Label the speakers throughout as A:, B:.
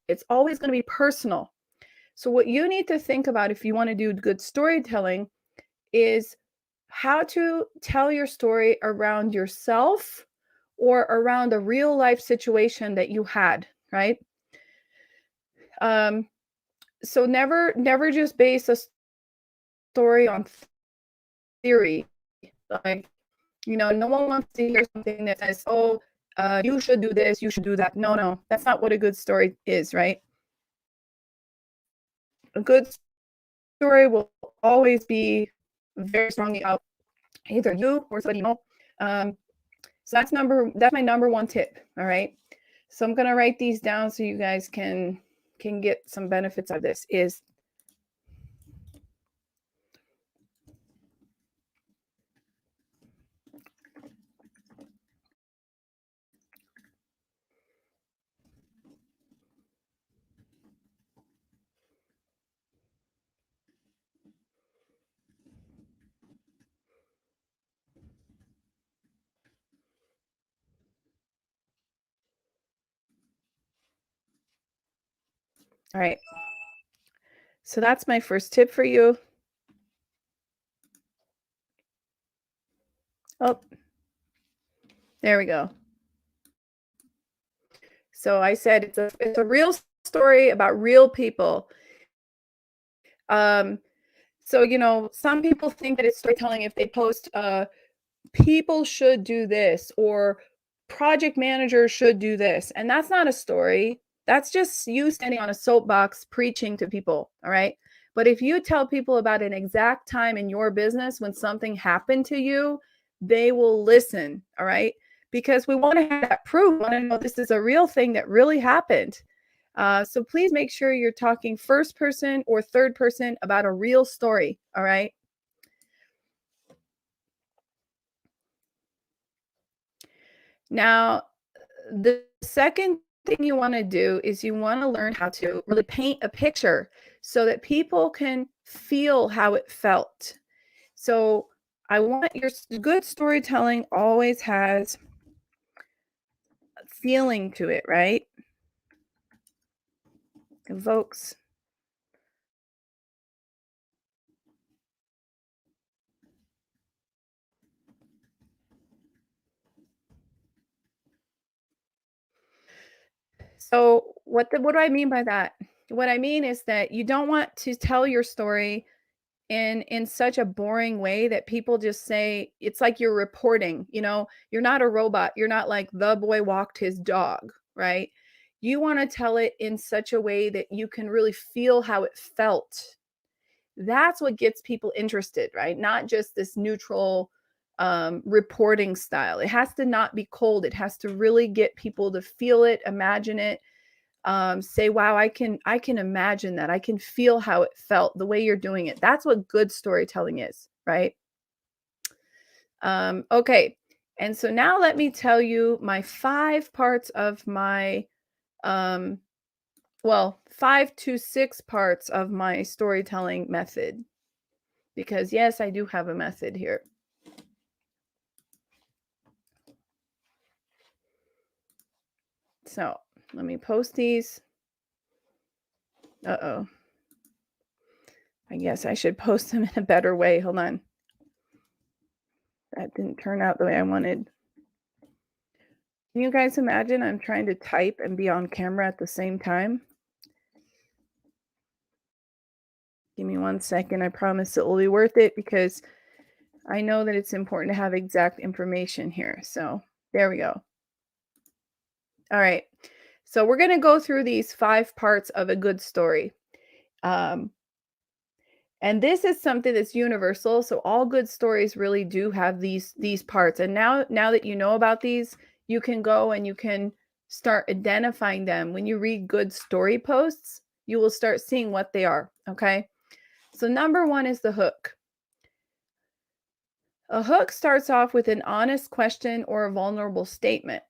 A: It's always going to be personal. So what you need to think about if you want to do good storytelling is how to tell your story around yourself or around a real life situation that you had, right? Um, so never just base a story on theory. Like, no one wants to hear something that says, "Oh, you should do this, you should do that." No, that's not what a good story is, right? A good story will always be very strongly about either you or somebody you know. Um, so that's my number one tip. All right. So I'm gonna write these down so you guys can get some benefits of this. Is all right. So that's my first tip for you. Oh, there we go. So I said it's a real story about real people. Um, so some people think that it's storytelling if they post people should do this or project managers should do this. And that's not a story. That's just you standing on a soapbox preaching to people. All right. But if you tell people about an exact time in your business when something happened to you, they will listen. All right. Because we want to have that proof. We want to know this is a real thing that really happened. So please make sure you're talking first person or third person about a real story. All right. Now, the second thing you want to do is you want to learn how to really paint a picture so that people can feel how it felt. So, I want your good storytelling always has a feeling to it, right? Evokes. So, what do I mean by that? What I mean is that you don't want to tell your story in such a boring way that people just say it's like you're reporting. You're not a robot. You're not like the boy walked his dog, right? You want to tell it in such a way that you can really feel how it felt. That's what gets people interested, right? Not just this neutral reporting style. It has to not be cold. It has to really get people to feel it, imagine it, say, wow, I can imagine that. I can feel how it felt the way you're doing it. That's what good storytelling is, right? Okay. And so now let me tell you my 5 parts of my um 5 to 6 parts of my storytelling method, because yes, I do have a method here. So let me post these. Uh-oh. I guess I should post them in a better way. Hold on. That didn't turn out the way I wanted. Can you guys imagine I'm trying to type and be on camera at the same time? Give me 1 second. I promise it will be worth it because I know that it's important to have exact information here. So there we go. All right. So we're going to go through these 5 parts of a good story. Um, and this is something that's universal. So all good stories really do have these parts. And now that you know about these, you can go and you can start identifying them. When you read good story posts, you will start seeing what they are. Okay. So number one is the hook. A hook starts off with an honest question or a vulnerable statement.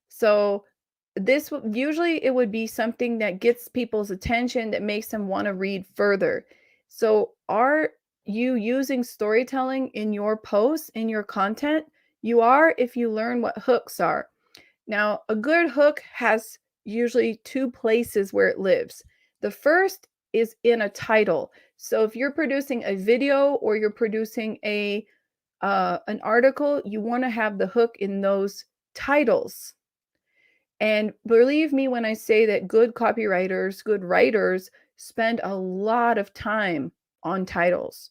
A: So usually it would be something that gets people's attention, that makes them want to read further. So are you using storytelling in your posts, in your content? You are if you learn what hooks are. Now, a good hook has usually two places where it lives. The first is in a title. So if you're producing a video or you're producing a an article, you want to have the hook in those titles. And believe me when I say that good copywriters, good writers spend a lot of time on titles.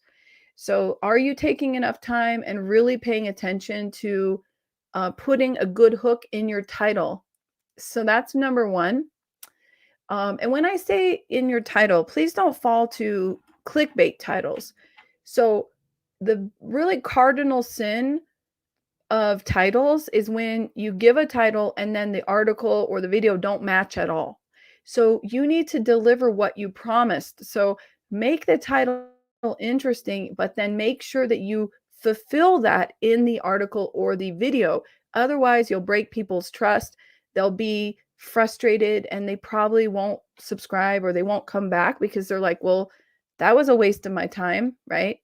A: So, are you taking enough time and really paying attention to putting a good hook in your title? So, that's number one. And when I say in your title, please don't fall to clickbait titles. So, the really cardinal sin of titles is when you give a title and then the article or the video don't match at all. So you need to deliver what you promised. So make the title interesting, but then make sure that you fulfill that in the article or the video. Otherwise, you'll break people's trust. They'll be frustrated and they probably won't subscribe or they won't come back because they're like, well, that was a waste of my time, right?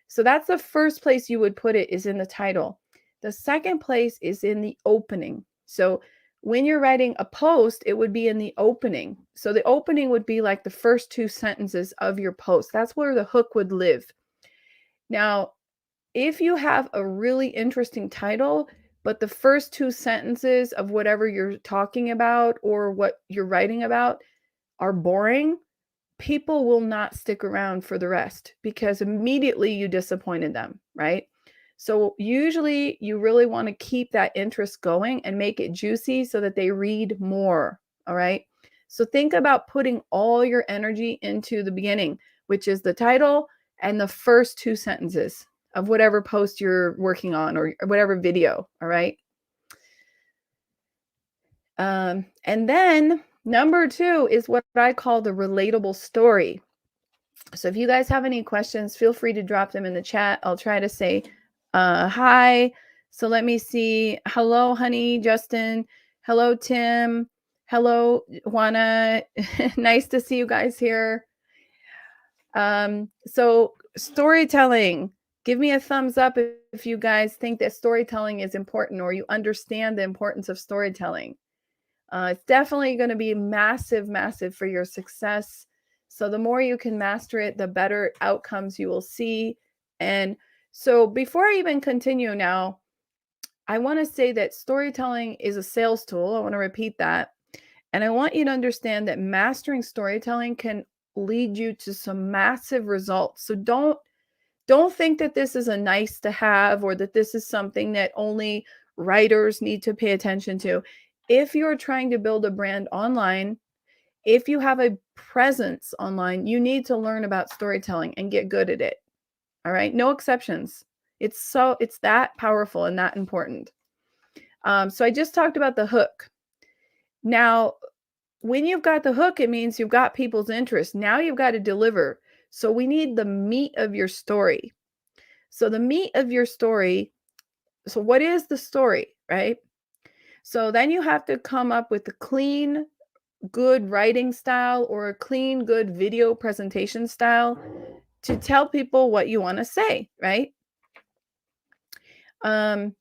A: So that's the first place you would put it is in the title. The second place is in the opening. So when you're writing a post, it would be in the opening. So the opening would be like the first two sentences of your post. That's where the hook would live. Now, if you have a really interesting title, but the first two sentences of whatever you're talking about or what you're writing about are boring, people will not stick around for the rest because immediately you disappointed them, right? So usually you really want to keep that interest going and make it juicy so that they read more, all right? So think about putting all your energy into the beginning, which is the title and the first two sentences of whatever post you're working on or whatever video, all right? And then number two is what I call the relatable story. So if you guys have any questions, feel free to drop them in the chat. I'll try to say hi. So let me see. Hello, honey, Justin. Hello, Tim. Hello, Juana. Nice to see you guys here. So storytelling. Give me a thumbs up if you guys think that storytelling is important or you understand the importance of storytelling. It's definitely going to be massive, massive for your success. So the more you can master it, the better outcomes you will see. And so before I even continue now, I want to say that storytelling is a sales tool. I want to repeat that. And I want you to understand that mastering storytelling can lead you to some massive results. So don't think that this is a nice to have or that this is something that only writers need to pay attention to. If you're trying to build a brand online, if you have a presence online, you need to learn about storytelling and get good at it. All right? No exceptions. It's that powerful and that important. So I just talked about the hook. Now, when you've got the hook, it means you've got people's interest. Now you've got to deliver. So we need the meat of your story. So the meat of your story, so what is the story, right? So then you have to come up with a clean, good writing style or a clean, good video presentation style to tell people what you want to say, right? Um,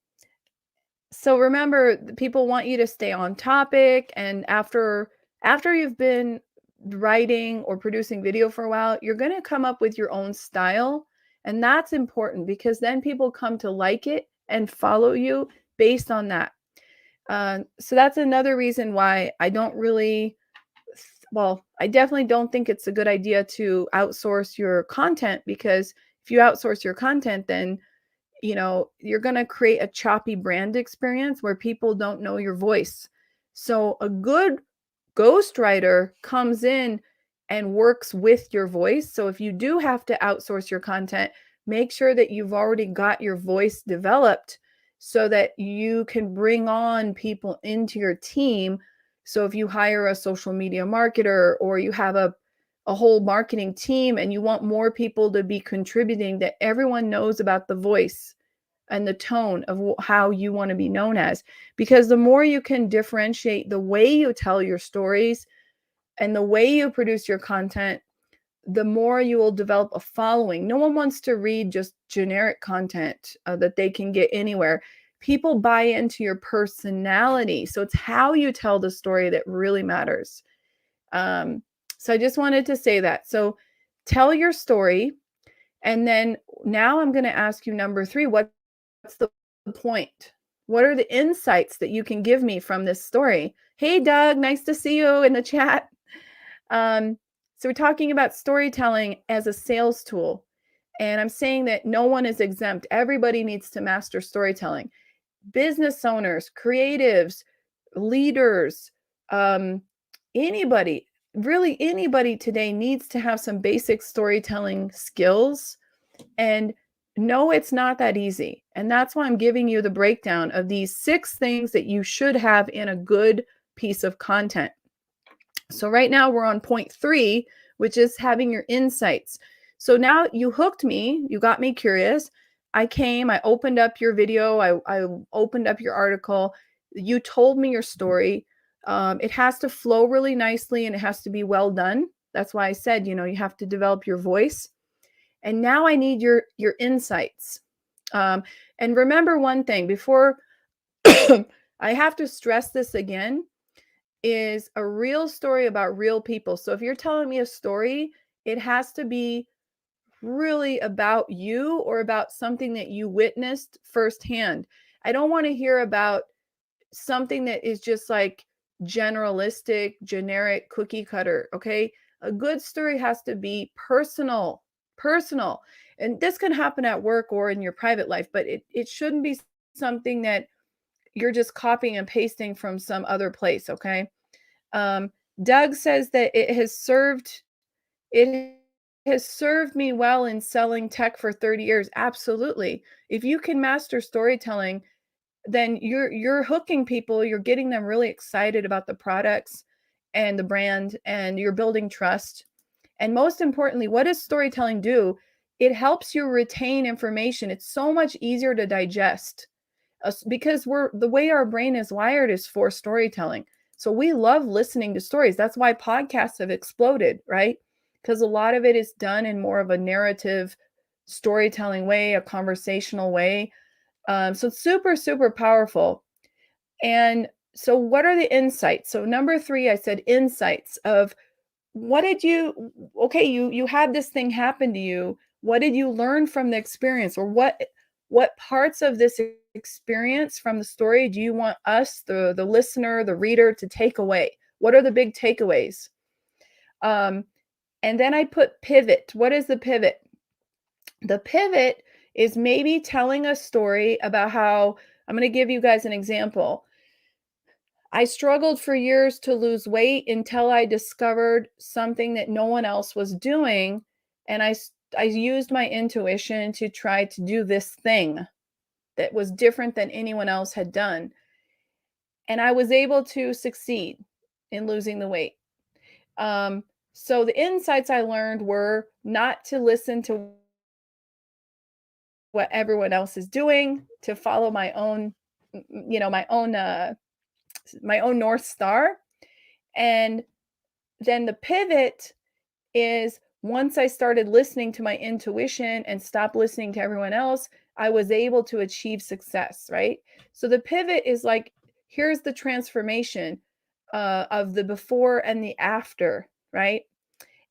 A: so remember, people want you to stay on topic, and after you've been writing or producing video for a while, you're going to come up with your own style, and that's important because then people come to like it and follow you based on that. So that's another reason why I don't really, well, I definitely don't think it's a good idea to outsource your content because if you outsource your content, then you're going to create a choppy brand experience where people don't know your voice. So a good ghostwriter comes in and works with your voice. So if you do have to outsource your content, make sure that you've already got your voice developed so that you can bring on people into your team. So if you hire a social media marketer or you have a whole marketing team and you want more people to be contributing, that everyone knows about the voice and the tone of how you want to be known as. Because the more you can differentiate the way you tell your stories and the way you produce your content, the more you will develop a following. No one wants to read just generic content that they can get anywhere. People buy into your personality. So it's how you tell the story that really matters. Um, so I just wanted to say that. So tell your story. And then now I'm going to ask you number 3, what's the point? What are the insights that you can give me from this story? Hey, Doug, nice to see you in the chat. So we're talking about storytelling as a sales tool. And I'm saying that no one is exempt. Everybody needs to master storytelling. Business owners, creatives, leaders, anybody, really anybody today needs to have some basic storytelling skills. And no, it's not that easy. And that's why I'm giving you the breakdown of these 6 things that you should have in a good piece of content. So right now we're on point 3, which is having your insights. So now you hooked me, you got me curious. I opened up your video, I opened up your article, you told me your story. It has to flow really nicely and it has to be well done. That's why I said, you have to develop your voice. And now I need your insights. And remember one thing before I have to stress this again, is a real story about real people. So if you're telling me a story, it has to be really about you or about something that you witnessed firsthand. I don't want to hear about something that is just like generalistic, generic, cookie cutter. Okay. A good story has to be personal, personal. And this can happen at work or in your private life, but it shouldn't be something that you're just copying and pasting from some other place. Okay. Um, Doug says that it has served me well in selling tech for 30 years. Absolutely. If you can master storytelling, then you're hooking people, you're getting them really excited about the products and the brand, and you're building trust. And most importantly, what does storytelling do? It helps you retain information. It's so much easier to digest because the way our brain is wired is for storytelling. So we love listening to stories. That's why podcasts have exploded, right? Because a lot of it is done in more of a narrative storytelling way, a conversational way. So it's super, super powerful. And so what are the insights? So number 3, I said insights of you had this thing happen to you. What did you learn from the experience? Or what parts of this experience from the story do you want us, the listener, the reader, to take away? What are the big takeaways? And then I put pivot. What is the pivot? The pivot is maybe telling a story about how, I'm going to give you guys an example. I struggled for years to lose weight until I discovered something that no one else was doing. And I used my intuition to try to do this thing that was different than anyone else had done. And I was able to succeed in losing the weight. So the insights I learned were not to listen to what everyone else is doing, to follow my own, my own North Star. And then the pivot is once I started listening to my intuition and stopped listening to everyone else, I was able to achieve success, right? So the pivot is like, here's the transformation of the before and the after, right?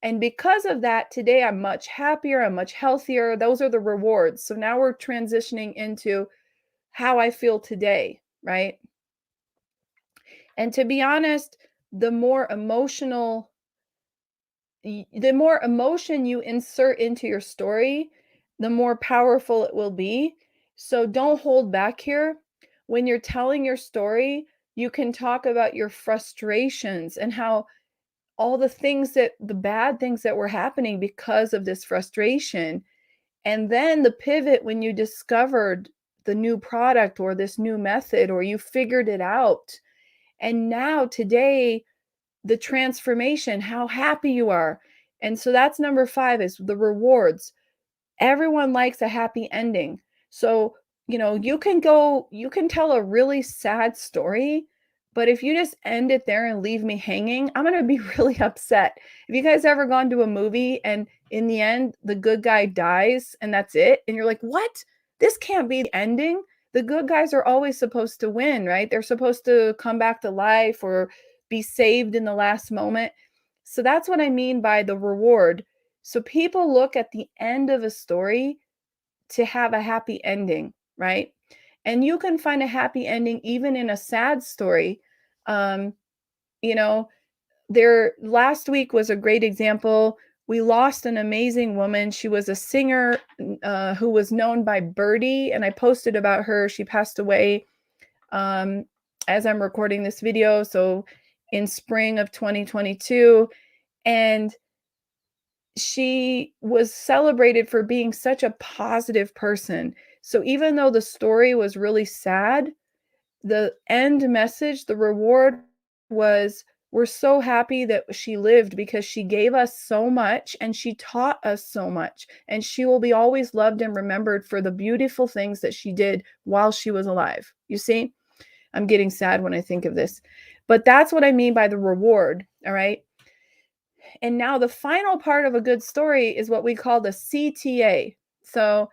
A: And because of that, today I'm much happier, I'm much healthier. Those are the rewards. So now we're transitioning into how I feel today, right? And to be honest, the more emotional the more emotion you insert into your story, the more powerful it will be. So don't hold back here. When you're telling your story, you can talk about your frustrations and how all the bad things that were happening because of this frustration. And then the pivot when you discovered the new product or this new method, or you figured it out. And now today, the transformation, how happy you are. And so that's number 5, is the rewards. Everyone likes a happy ending. So, you can tell a really sad story, but if you just end it there and leave me hanging, I'm going to be really upset. Have you guys ever gone to a movie and in the end, the good guy dies and that's it? And you're like, what? This can't be the ending. The good guys are always supposed to win, right? They're supposed to come back to life or be saved in the last moment. So that's what I mean by the reward. So people look at the end of a story to have a happy ending, right? And you can find a happy ending even in a sad story. Um, you know, there last week was a great example. We lost an amazing woman. She was a singer who was known by Birdie, and I posted about her. She passed away um, as I'm recording this video, so in spring of 2022. And she was celebrated for being such a positive person. So even though the story was really sad, the end message, the reward was, we're so happy that she lived because she gave us so much and she taught us so much. And she will be always loved and remembered for the beautiful things that she did while she was alive. You see, I'm getting sad when I think of this. But that's what I mean by the reward. All right. And now the final part of a good story is what we call the CTA. So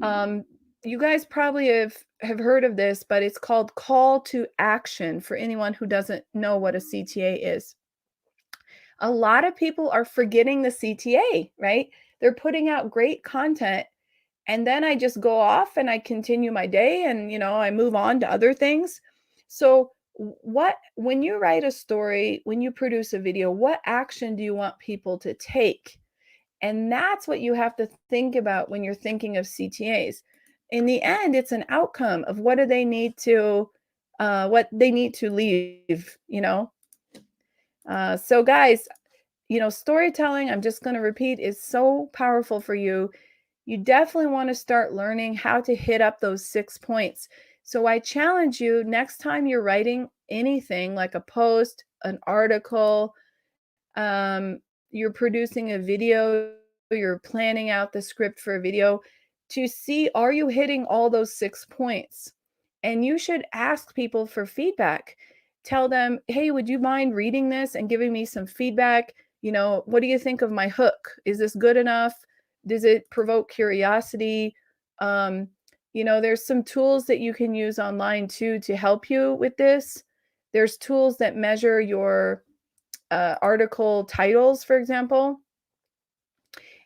A: um, you guys probably have heard of this, but it's called call to action for anyone who doesn't know what a CTA is. A lot of people are forgetting the CTA, right? They're putting out great content and then I just go off and I continue my day and I move on to other things. So what when you write a story, when you produce a video, what action do you want people to take? And that's what you have to think about when you're thinking of CTAs. In the end, it's an outcome of what do they need to what they need to leave. So guys, storytelling, I'm just going to repeat, is so powerful for you. You definitely want to start learning how to hit up those 6 points. So I challenge you, next time you're writing anything like a post, an article, um, you're producing a video, you're planning out the script for a video, to see, are you hitting all those 6 points? And you should ask people for feedback. Tell them, hey, would you mind reading this and giving me some feedback? What do you think of my hook? Is this good enough? Does it provoke curiosity? Um, there's some tools that you can use online too to help you with this. There's tools that measure your article titles, for example.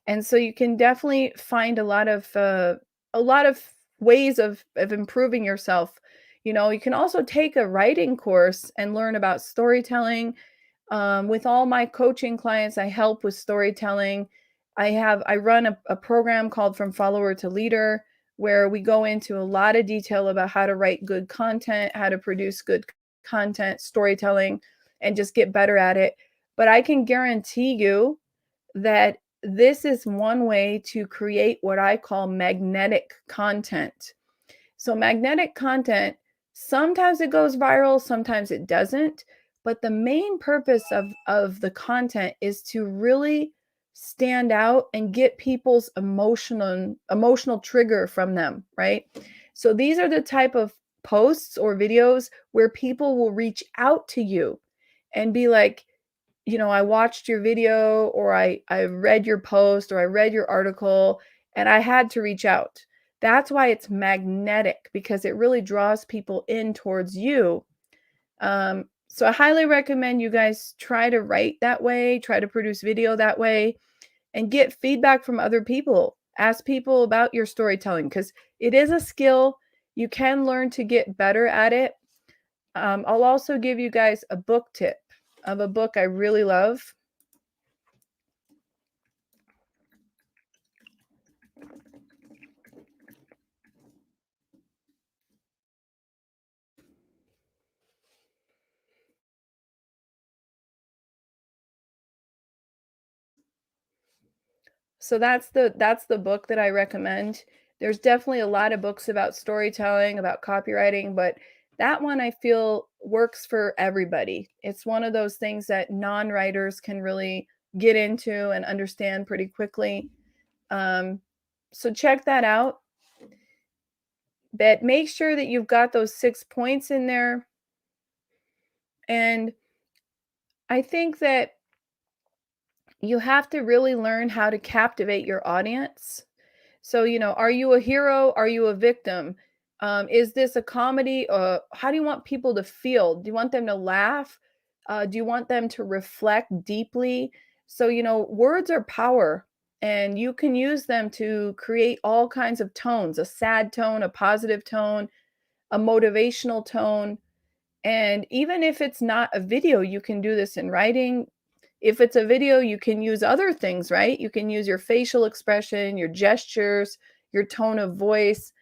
A: And so you can definitely find a lot of ways of improving yourself. You can also take a writing course and learn about storytelling. With all my coaching clients, I help with storytelling. I run a program called From Follower to Leader, where we go into a lot of detail about how to write good content, how to produce good content, storytelling, and just get better at it. But I can guarantee you that this is one way to create what I call magnetic content. So magnetic content, sometimes it goes viral, sometimes it doesn't, but the main purpose of the content is to really stand out and get people's emotional trigger from them, right? So these are the type of posts or videos where people will reach out to you and be like, I watched your video, or I read your post, or I read your article, and I had to reach out. That's why it's magnetic, because it really draws people in towards you. So I highly recommend you guys try to write that way, try to produce video that way, and get feedback from other people. Ask people about your storytelling, because it is a skill. You can learn to get better at it. I'll also give you guys a book tip of a book I really love. So that's the book that I recommend. There's definitely a lot of books about storytelling, about copywriting, but that one I feel works for everybody. It's one of those things that non-writers can really get into and understand pretty quickly. Um, so check that out. But make sure that you've got those 6 points in there. And I think that you have to really learn how to captivate your audience. So, are you a hero? Are you a victim? Is this a comedy? How do you want people to feel? Do you want them to laugh? Do you want them to reflect deeply? So, words are power, and you can use them to create all kinds of tones, a sad tone, a positive tone, a motivational tone. And even if it's not a video, you can do this in writing. If it's a video, you can use other things, right? You can use your facial expression, your gestures, your tone of voice.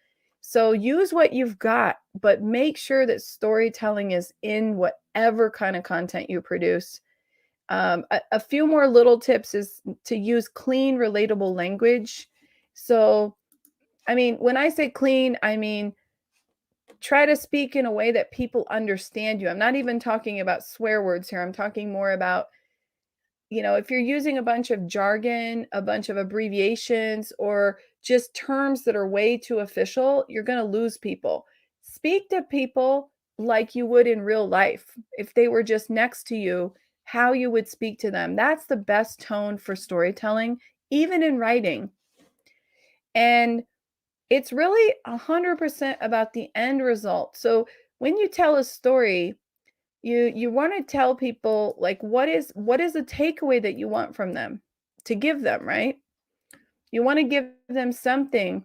A: So use what you've got, but make sure that storytelling is in whatever kind of content you produce. A few more little tips is to use clean, relatable language. So, I mean, when I say clean, I mean try to speak in a way that people understand you. I'm not even talking about swear words here. I'm talking more about, if you're using a bunch of jargon, a bunch of abbreviations, or just terms that are way too official, you're going to lose people. Speak to people like you would in real life. If they were just next to you, how you would speak to them. That's the best tone for storytelling, even in writing. And it's really 100% about the end result. So when you tell a story, you want to tell people like what is the takeaway that you want from them to give them, right? You want to give them something.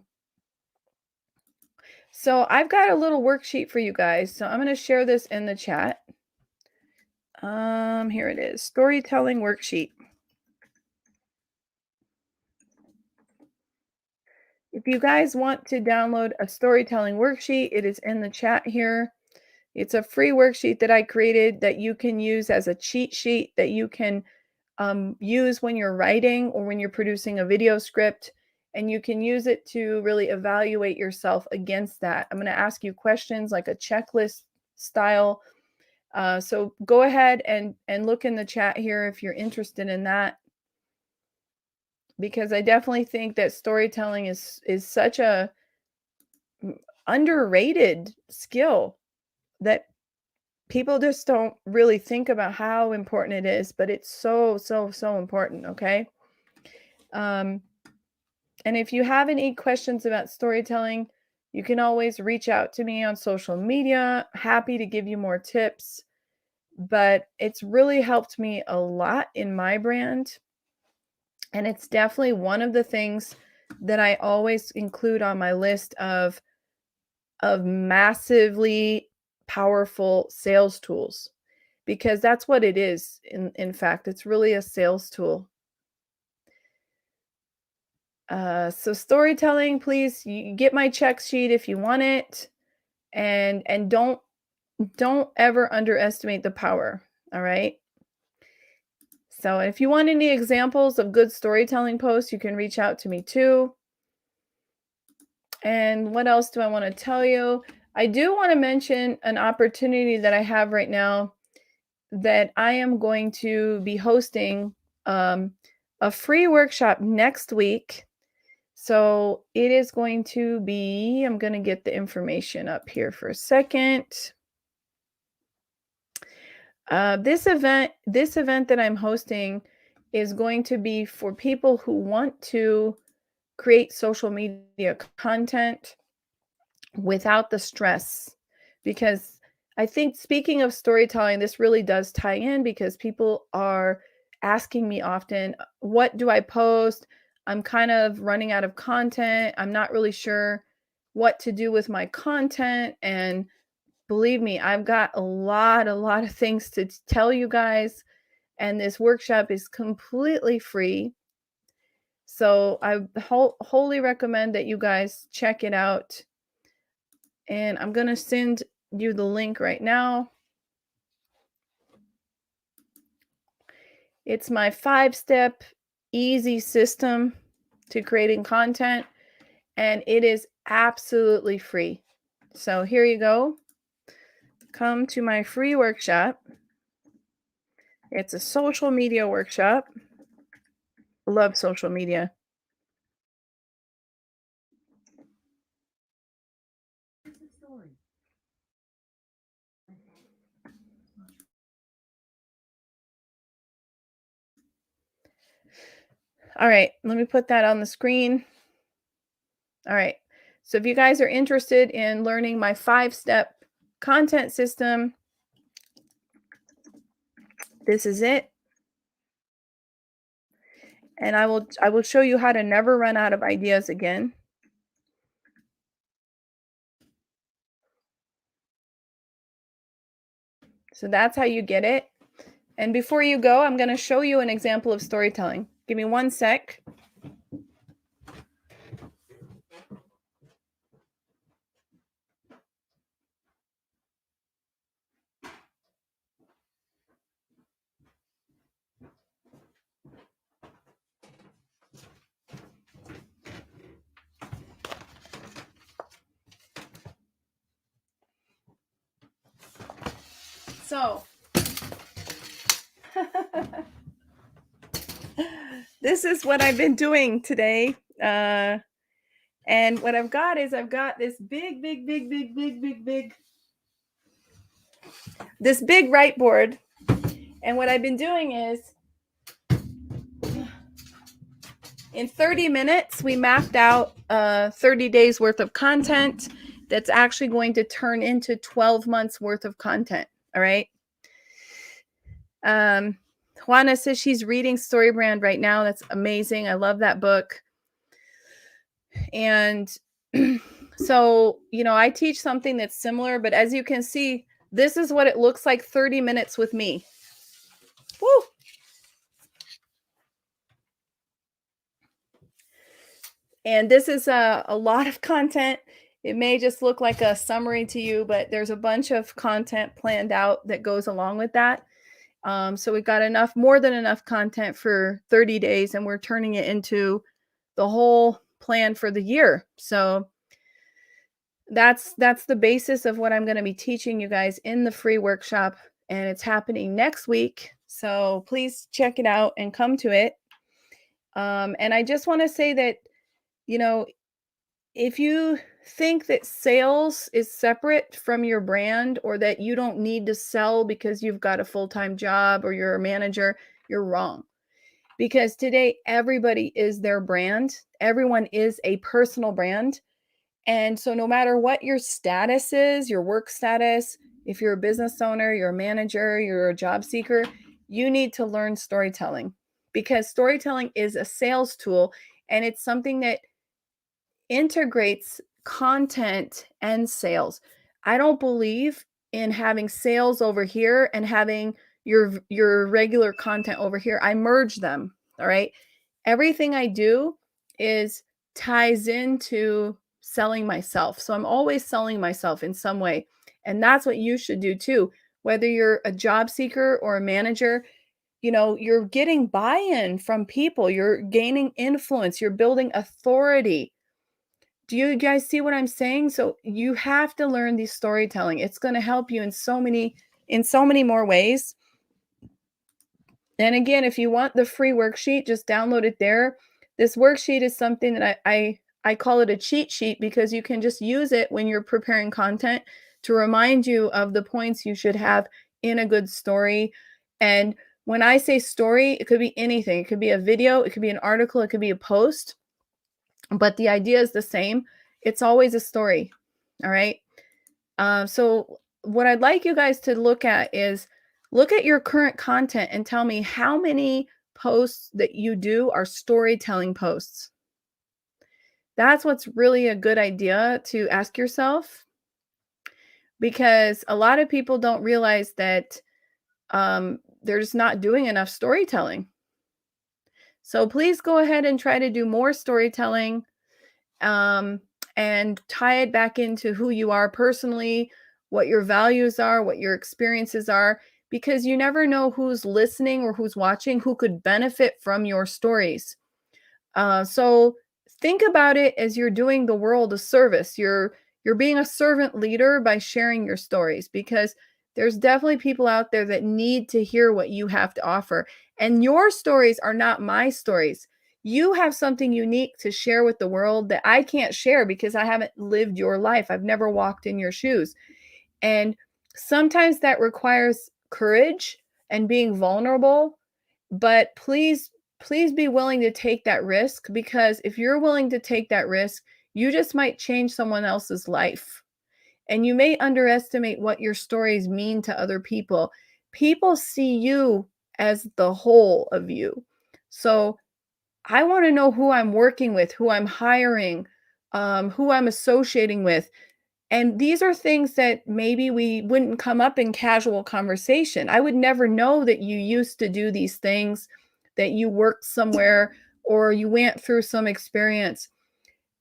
A: So I've got a little worksheet for you guys. So I'm going to share this in the chat. Here it is. Storytelling worksheet. If you guys want to download a storytelling worksheet, it is in the chat here. It's a free worksheet that I created that you can use as a cheat sheet that you can use when you're writing or when you're producing a video script. And you can use it to really evaluate yourself against that. I'm going to ask you questions like a checklist style. So go ahead and look in the chat here if you're interested in that, because I definitely think that storytelling is such a underrated skill that people just don't really think about how important it is, but it's so, so, so important, okay? Um, and if you have any questions about storytelling, you can always reach out to me on social media. Happy to give you more tips, but it's really helped me a lot in my brand. And it's definitely one of the things that I always include on my list of massively powerful sales tools, because that's what it is. In fact, it's really a sales tool. So storytelling, please, you get my check sheet if you want it, and don't ever underestimate the power. All right. So if you want any examples of good storytelling posts, you can reach out to me too. And what else do I want to tell you? I do want to mention an opportunity that I have right now, that I am going to be hosting um, a free workshop next week. So it is going to be, I'm going to get the information up here for a second. This event that I'm hosting is going to be for people who want to create social media content without the stress. Because I think, speaking of storytelling, this really does tie in, because people are asking me often, what do I post? I'm kind of running out of content. I'm not really sure what to do with my content. And believe me, I've got a lot of things to tell you guys. And this workshop is completely free. So I wholly recommend that you guys check it out. And I'm going to send you the link right now. It's my 5-step easy system to creating content, and it is absolutely free. So here you go. Come to my free workshop. It's a social media workshop. Love social media. All right, let me put that on the screen. All right. So if you guys are interested in learning my 5-step content system, this is it. And I will show you how to never run out of ideas again. So that's how you get it. And before you go, I'm going to show you an example of storytelling. Give me one sec. So, this is what I've been doing today. And what I've got is I've got this this big whiteboard. And what I've been doing is in 30 minutes, we mapped out 30 days worth of content that's actually going to turn into 12 months worth of content. All right. Juana says she's reading Storybrand right now. That's amazing. I love that book. And so, I teach something that's similar, but as you can see, this is what it looks like 30 minutes with me. Woo! And this is a lot of content. It may just look like a summary to you, but there's a bunch of content planned out that goes along with that. So we've got more than enough content for 30 days, and we're turning it into the whole plan for the year. So that's the basis of what I'm going to be teaching you guys in the free workshop, and it's happening next week. So please check it out and come to it. And I just want to say that, if you think that sales is separate from your brand, or that you don't need to sell because you've got a full-time job or you're a manager, you're wrong. Because today everybody is their brand. Everyone is a personal brand. And so no matter what your status is, your work status, if you're a business owner, you're a manager, you're a job seeker, you need to learn storytelling, because storytelling is a sales tool, and it's something that integrates content and sales. I don't believe in having sales over here and having your regular content over here. I merge them, all right? Everything I do is ties into selling myself. So I'm always selling myself in some way. And that's what you should do too. Whether you're a job seeker or a manager, you're getting buy-in from people, you're gaining influence, you're building authority. Do you guys see what I'm saying? So you have to learn the storytelling. It's going to help you in so many more ways. And again, if you want the free worksheet, just download it there. This worksheet is something that I call it a cheat sheet, because you can just use it when you're preparing content to remind you of the points you should have in a good story. And when I say story, it could be anything. It could be a video, it could be an article, it could be a post. But the idea is the same. It's always a story. All right. So what I'd like you guys to look at is look at your current content and tell me how many posts that you do are storytelling posts. That's what's really a good idea to ask yourself, because a lot of people don't realize that they're just not doing enough storytelling. So please go ahead and try to do more storytelling. And tie it back into who you are personally, what your values are, what your experiences are, because you never know who's listening or who's watching, who could benefit from your stories. So think about it as you're doing the world a service. You're being a servant leader by sharing your stories, because there's definitely people out there that need to hear what you have to offer. And your stories are not my stories. You have something unique to share with the world that I can't share because I haven't lived your life. I've never walked in your shoes. And sometimes that requires courage and being vulnerable. But please be willing to take that risk, because if you're willing to take that risk, You just might change someone else's life. And you may underestimate what your stories mean to other people. People see you as the whole of you. So I want to know who I'm working with, who I'm hiring, who I'm associating with. And these are things that maybe we wouldn't come up in casual conversation. I would never know that you used to do these things, that you worked somewhere, or you went through some experience.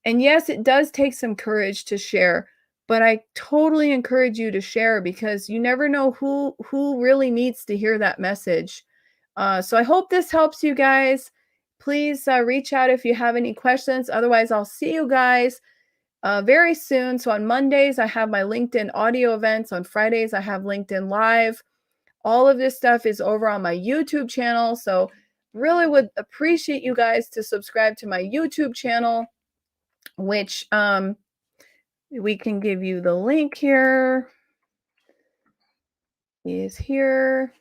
A: And yes, it does take some courage to share, but I totally encourage you to share because you never know who really needs to hear that message. So I hope this helps you guys. Please reach out if you have any questions. Otherwise, I'll see you guys very soon. So on Mondays, I have my LinkedIn audio events. On Fridays, I have LinkedIn Live. All of this stuff is over on my YouTube channel. So really would appreciate you guys to subscribe to my YouTube channel, which we can give you the link here. Is here.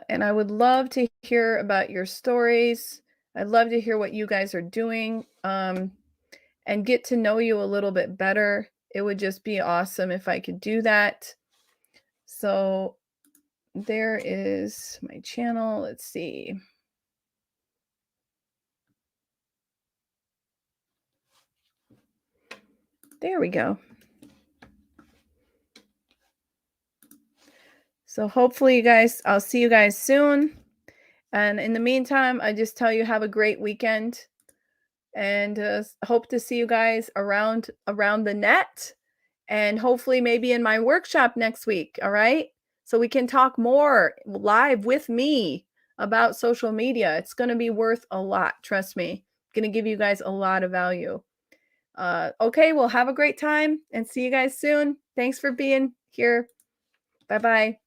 A: And I would love to hear about your stories. I'd love to hear what you guys are doing and get to know you a little bit better. It would just be awesome if I could do that. So there is my channel. Let's see. There we go. So hopefully you guys, I'll see you guys soon. And in the meantime, I just tell you have a great weekend and hope to see you guys around the net and hopefully maybe in my workshop next week, all right? So we can talk more live with me about social media. It's going to be worth a lot, trust me. Going to give you guys a lot of value. Okay, well have a great time and see you guys soon. Thanks for being here. Bye-bye.